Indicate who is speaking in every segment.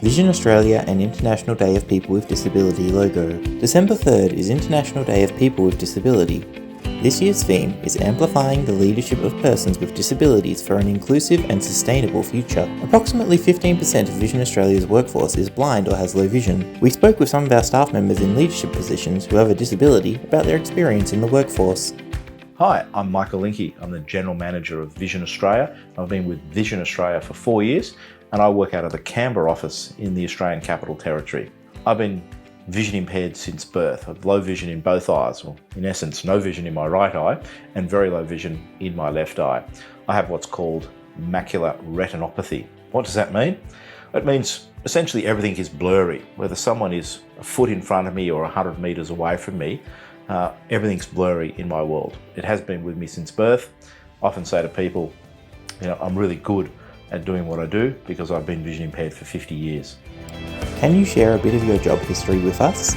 Speaker 1: Vision Australia and International Day of People with Disability logo. December 3rd is International Day of People with Disability. This year's theme is Amplifying the Leadership of Persons with Disabilities for an Inclusive and Sustainable Future. Approximately 15% of Vision Australia's workforce is blind or has low vision. We spoke with some of our staff members in leadership positions who have a disability about their experience in the workforce.
Speaker 2: Hi, I'm Michael Linke. I'm the General Manager of Vision Australia. I've been with Vision Australia for 4 years and I work out of the Canberra office in the Australian Capital Territory. I've been vision impaired since birth. I have low vision in both eyes, or in essence no vision in my right eye and very low vision in my left eye. I have what's called macular retinopathy. What does that mean? It means essentially everything is blurry. Whether someone is a foot in front of me or 100 metres away from me, everything's blurry in my world. It has been with me since birth. I often say to people, I'm really good at doing what I do because I've been vision impaired for 50 years.
Speaker 1: Can you share a bit of your job history with us?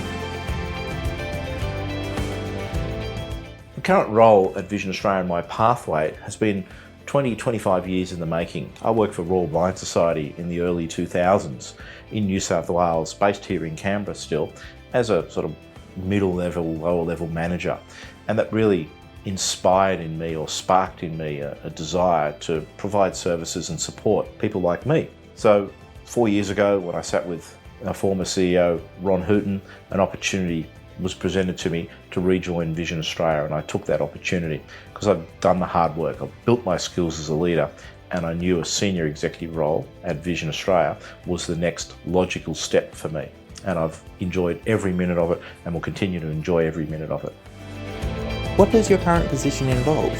Speaker 2: The current role at Vision Australia and my pathway has been 25 years in the making. I worked for Royal Blind Society in the early 2000s in New South Wales, based here in Canberra still, as a sort of middle level, lower level manager. And that really inspired in me or sparked in me a desire to provide services and support people like me. So 4 years ago, when I sat with our former CEO, Ron Hooton, an opportunity was presented to me to rejoin Vision Australia, and I took that opportunity because I'd done the hard work. I've built my skills as a leader, and I knew a senior executive role at Vision Australia was the next logical step for me. And I've enjoyed every minute of it and will continue to enjoy every minute of it.
Speaker 1: What does your current position involve?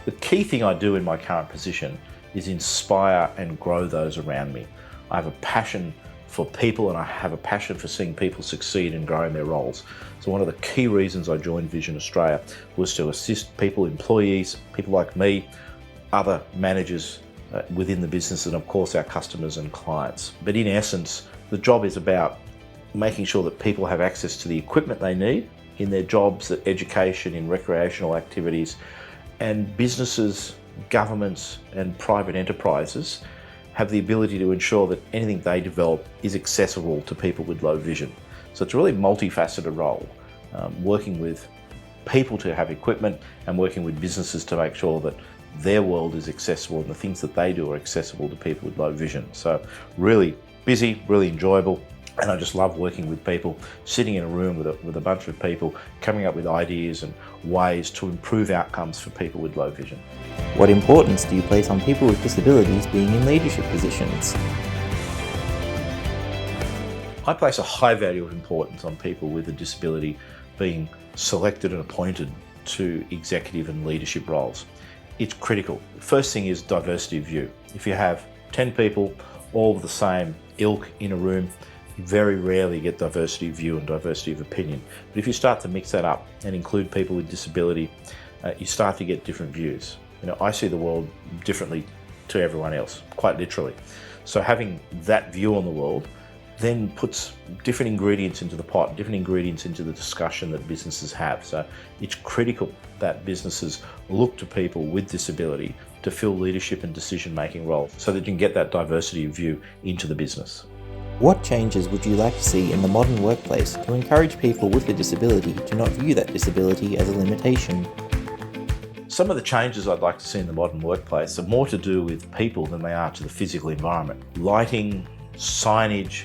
Speaker 2: The key thing I do in my current position is inspire and grow those around me. I have a passion for people and I have a passion for seeing people succeed and grow in their roles. So one of the key reasons I joined Vision Australia was to assist people, employees, people like me, other managers within the business, and of course our customers and clients. But in essence, the job is about making sure that people have access to the equipment they need in their jobs, their education, in recreational activities, and businesses, governments and private enterprises have the ability to ensure that anything they develop is accessible to people with low vision. So it's a really multifaceted role, working with people to have equipment and working with businesses to make sure that their world is accessible and the things that they do are accessible to people with low vision. So really busy, really enjoyable. And I just love working with people, sitting in a room with a bunch of people, coming up with ideas and ways to improve outcomes for people with low vision.
Speaker 1: What importance do you place on people with disabilities being in leadership positions?
Speaker 2: I place a high value of importance on people with a disability being selected and appointed to executive and leadership roles. It's critical. The first thing is diversity of view. If you have 10 people, all of the same ilk in a room, you very rarely get diversity of view and diversity of opinion. But if you start to mix that up and include people with disability, you start to get different views. I see the world differently to everyone else, quite literally. So having that view on the world then puts different ingredients into the pot, different ingredients into the discussion that businesses have. So it's critical that businesses look to people with disability to fill leadership and decision-making roles so that you can get that diversity of view into the business.
Speaker 1: What changes would you like to see in the modern workplace to encourage people with a disability to not view that disability as a limitation?
Speaker 2: Some of the changes I'd like to see in the modern workplace are more to do with people than they are to the physical environment. Lighting, signage,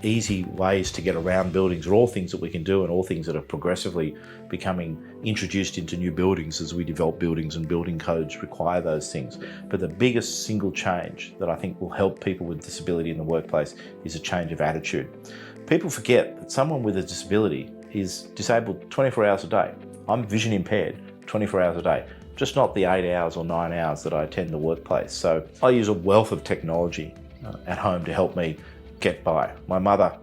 Speaker 2: easy ways to get around buildings are all things that we can do and all things that are progressively becoming introduced into new buildings as we develop buildings, and building codes require those things. But the biggest single change that I think will help people with disability in the workplace is a change of attitude. People forget that someone with a disability is disabled 24 hours a day. I'm vision impaired 24 hours a day, just not the 8 hours or 9 hours that I attend the workplace. So I use a wealth of technology at home to help me get by. My mother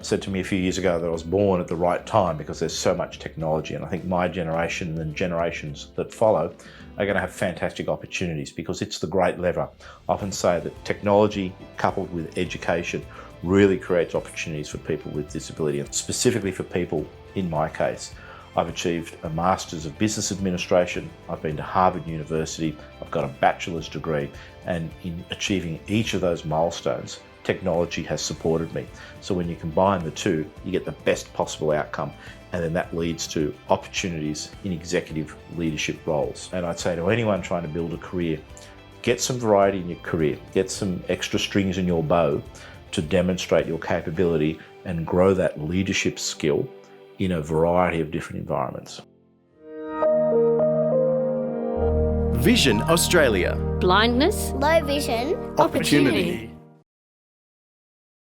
Speaker 2: said to me a few years ago that I was born at the right time because there's so much technology, and I think my generation and generations that follow are going to have fantastic opportunities because it's the great lever. I often say that technology coupled with education really creates opportunities for people with disability, and specifically for people, in my case, I've achieved a Master's of Business Administration, I've been to Harvard University, I've got a bachelor's degree, and in achieving each of those milestones, technology has supported me. So when you combine the two, you get the best possible outcome, and then that leads to opportunities in executive leadership roles. And I'd say to anyone trying to build a career, get some variety in your career, get some extra strings in your bow to demonstrate your capability and grow that leadership skill in a variety of different environments.
Speaker 3: Vision Australia.
Speaker 4: Blindness,
Speaker 5: low vision,
Speaker 3: Opportunity.